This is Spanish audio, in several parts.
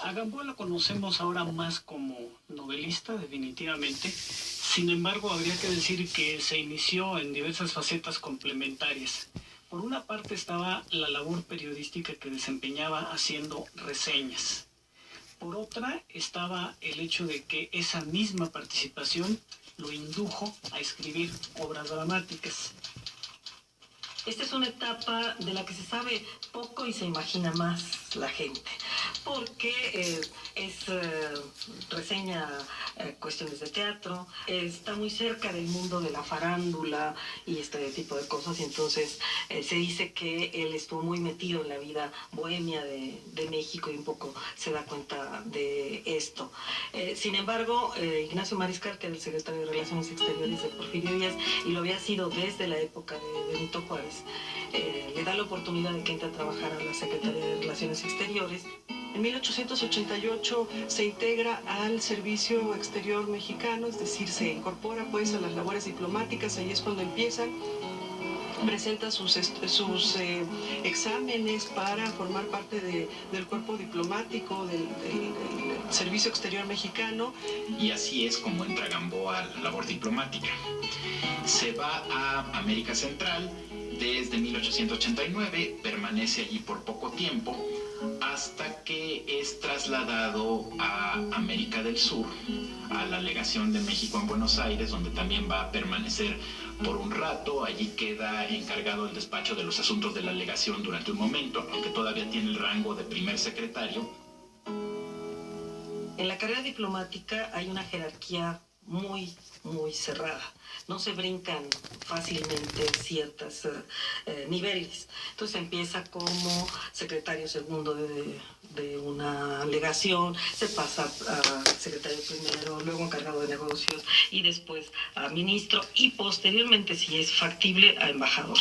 A Gamboa lo conocemos ahora más como novelista, definitivamente. Sin embargo, habría que decir que se inició en diversas facetas complementarias. Por una parte estaba la labor periodística que desempeñaba haciendo reseñas. Por otra estaba el hecho de que esa misma participación lo indujo a escribir obras dramáticas. Esta es una etapa de la que se sabe poco y se imagina más la gente, porque reseña cuestiones de teatro, está muy cerca del mundo de la farándula y este tipo de cosas, y entonces se dice que él estuvo muy metido en la vida bohemia de México y un poco se da cuenta de esto. Sin embargo, Ignacio Mariscal, que era el secretario de Relaciones Exteriores de Porfirio Díaz, y lo había sido desde la época de Benito Juárez, le da la oportunidad de que entre a trabajar a la Secretaría de Relaciones Exteriores. En 1888 se integra al Servicio Exterior Mexicano, es decir, se incorpora pues a las labores diplomáticas. Ahí es cuando empiezan, presenta sus exámenes para formar parte del cuerpo diplomático del Servicio Exterior Mexicano. Y así es como entra Gamboa a la labor diplomática. Se va a América Central desde 1889, permanece allí por poco tiempo, hasta que es trasladado a América del Sur, a la legación de México en Buenos Aires, donde también va a permanecer por un rato. Allí queda encargado del despacho de los asuntos de la legación durante un momento, aunque todavía tiene el rango de primer secretario. En la carrera diplomática hay una jerarquía muy cerrada. No se brincan fácilmente ciertos niveles. Entonces empieza como secretario segundo de una legación, se pasa a secretario primero, luego encargado de negocios y después a ministro y posteriormente, si es factible, a embajador.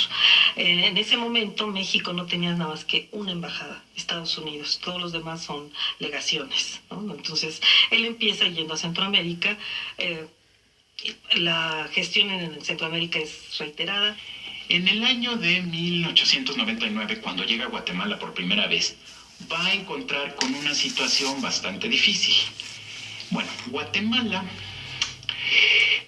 En ese momento México no tenía nada más que una embajada, Estados Unidos, todos los demás son legaciones, ¿no? Entonces él empieza yendo a Centroamérica. La gestión en Centroamérica es reiterada. En el año de 1899, cuando llega a Guatemala por primera vez, va a encontrar con una situación bastante difícil. Bueno, Guatemala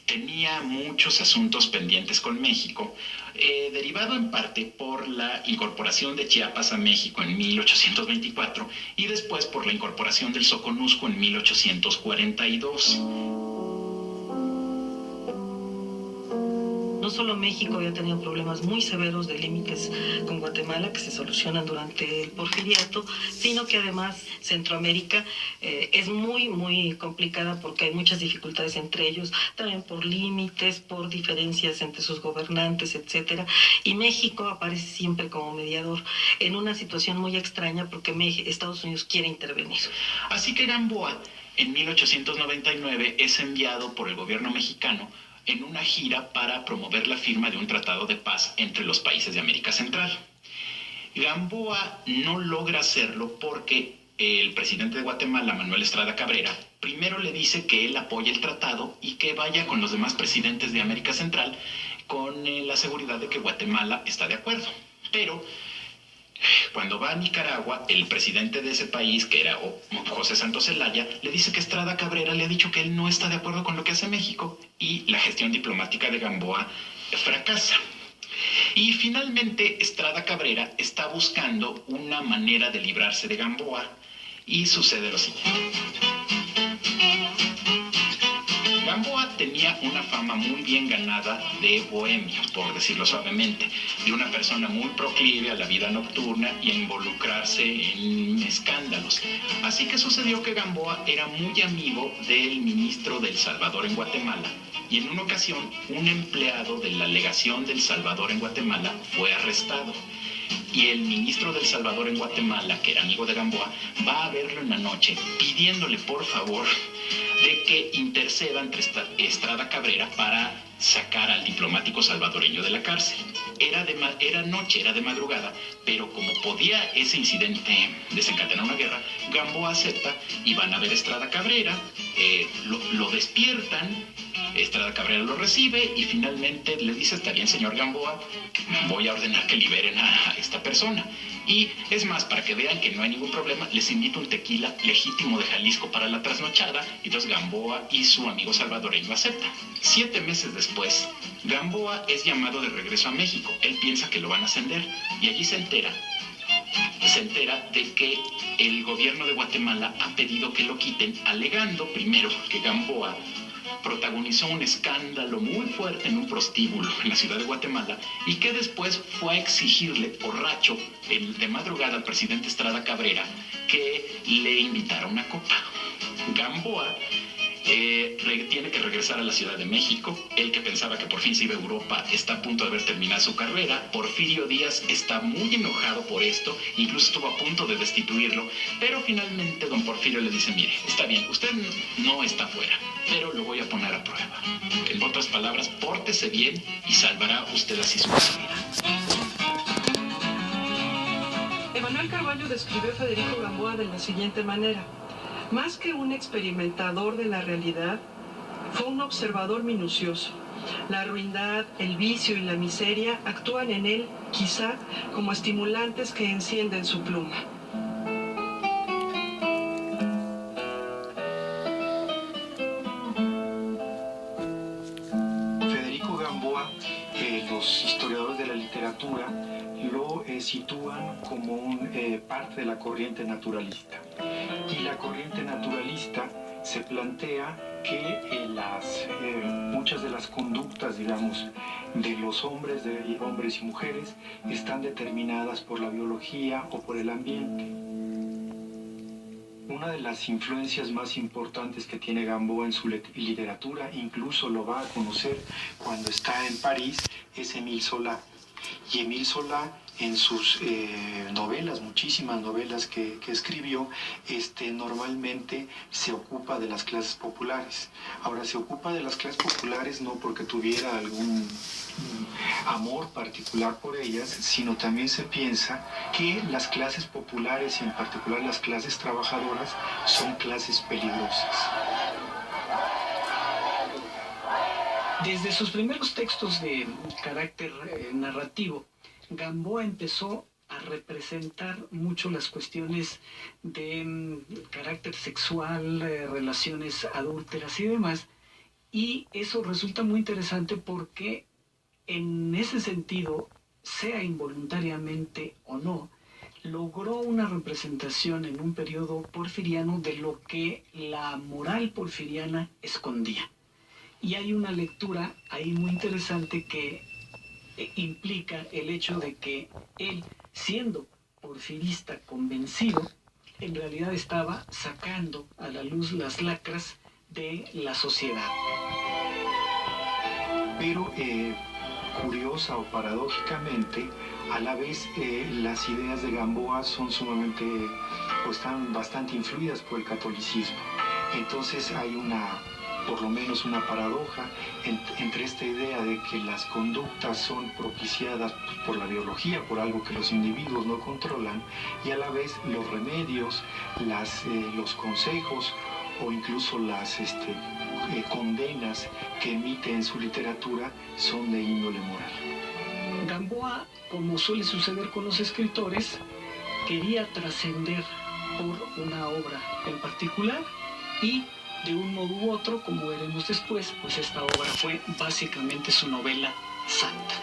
tenía muchos asuntos pendientes con México, derivado en parte por la incorporación de Chiapas a México en 1824 y después por la incorporación del Soconusco en 1842. No solo México había tenido problemas muy severos de límites con Guatemala que se solucionan durante el Porfiriato, sino que además Centroamérica es muy complicada porque hay muchas dificultades entre ellos, también por límites, por diferencias entre sus gobernantes, etcétera. Y México aparece siempre como mediador en una situación muy extraña porque Estados Unidos quiere intervenir. Así que Gamboa, en 1899, es enviado por el gobierno mexicano en una gira para promover la firma de un tratado de paz entre los países de América Central. Gamboa no logra hacerlo porque el presidente de Guatemala, Manuel Estrada Cabrera, primero le dice que él apoya el tratado y que vaya con los demás presidentes de América Central con la seguridad de que Guatemala está de acuerdo. Pero cuando va a Nicaragua, el presidente de ese país, que era José Santos Zelaya, le dice que Estrada Cabrera le ha dicho que él no está de acuerdo con lo que hace México y la gestión diplomática de Gamboa fracasa. Y finalmente Estrada Cabrera está buscando una manera de librarse de Gamboa y sucede lo siguiente. Gamboa tenía una fama muy bien ganada de bohemio, por decirlo suavemente, de una persona muy proclive a la vida nocturna y a involucrarse en escándalos. Así que sucedió que Gamboa era muy amigo del ministro del Salvador en Guatemala, y en una ocasión un empleado de la legación del Salvador en Guatemala fue arrestado. Y el ministro del Salvador en Guatemala, que era amigo de Gamboa, va a verlo en la noche pidiéndole por favor de que interceda entre Estrada Cabrera para sacar al diplomático salvadoreño de la cárcel. Era noche, era de madrugada, pero como podía ese incidente desencadenar una guerra, Gamboa acepta y van a ver a Estrada Cabrera, lo despiertan Estrada Cabrera lo recibe y finalmente le dice: está bien, señor Gamboa, voy a ordenar que liberen a esta persona. Y es más, para que vean que no hay ningún problema, les invito un tequila legítimo de Jalisco para la trasnochada, y entonces Gamboa y su amigo salvadoreño aceptan. 7 meses después, Gamboa es llamado de regreso a México. Él piensa que lo van a ascender y allí se entera de que el gobierno de Guatemala ha pedido que lo quiten, alegando primero que Gamboa protagonizó un escándalo muy fuerte en un prostíbulo en la ciudad de Guatemala y que después fue a exigirle borracho de madrugada al presidente Estrada Cabrera que le invitara una copa. Gamboa tiene que regresar a la Ciudad de México. Él, que pensaba que por fin se iba a Europa, está a punto de haber terminado su carrera. Porfirio Díaz está muy enojado por esto, incluso estuvo a punto de destituirlo, pero finalmente don Porfirio le dice: mire, está bien, usted no está fuera, pero lo voy a poner a prueba. En otras palabras, pórtese bien y salvará usted así su carrera. Emanuel Carballo describió a Federico Gamboa de la siguiente manera: más que un experimentador de la realidad, fue un observador minucioso. La ruindad, el vicio y la miseria actúan en él, quizá, como estimulantes que encienden su pluma. Federico Gamboa, los historiadores de la literatura lo sitúan como parte de la corriente naturalista. Y la corriente naturalista se plantea que muchas de las conductas, digamos, de los hombres y mujeres están determinadas por la biología o por el ambiente. Una de las influencias más importantes que tiene Gamboa en su literatura, incluso lo va a conocer cuando está en París, es Émile Zola. Y Émile Zola, en sus novelas, muchísimas novelas que escribió, normalmente se ocupa de las clases populares. Ahora, se ocupa de las clases populares no porque tuviera algún amor particular por ellas, sino también se piensa que las clases populares, y en particular las clases trabajadoras, son clases peligrosas. Desde sus primeros textos de carácter narrativo, Gamboa empezó a representar mucho las cuestiones de carácter sexual, relaciones adúlteras y demás, y eso resulta muy interesante porque en ese sentido, sea involuntariamente o no, logró una representación en un periodo porfiriano de lo que la moral porfiriana escondía. Y hay una lectura ahí muy interesante que implica el hecho de que él, siendo porfirista convencido, en realidad estaba sacando a la luz las lacras de la sociedad. Pero curiosa o paradójicamente, a la vez las ideas de Gamboa son sumamente, o están bastante influidas por el catolicismo. Entonces hay por lo menos una paradoja entre esta idea de que las conductas son propiciadas por la biología, por algo que los individuos no controlan, y a la vez los remedios, los consejos o incluso las condenas que emite en su literatura son de índole moral. Gamboa, como suele suceder con los escritores, quería trascender por una obra en particular y de un modo u otro, como veremos después, pues esta obra fue básicamente su novela santa.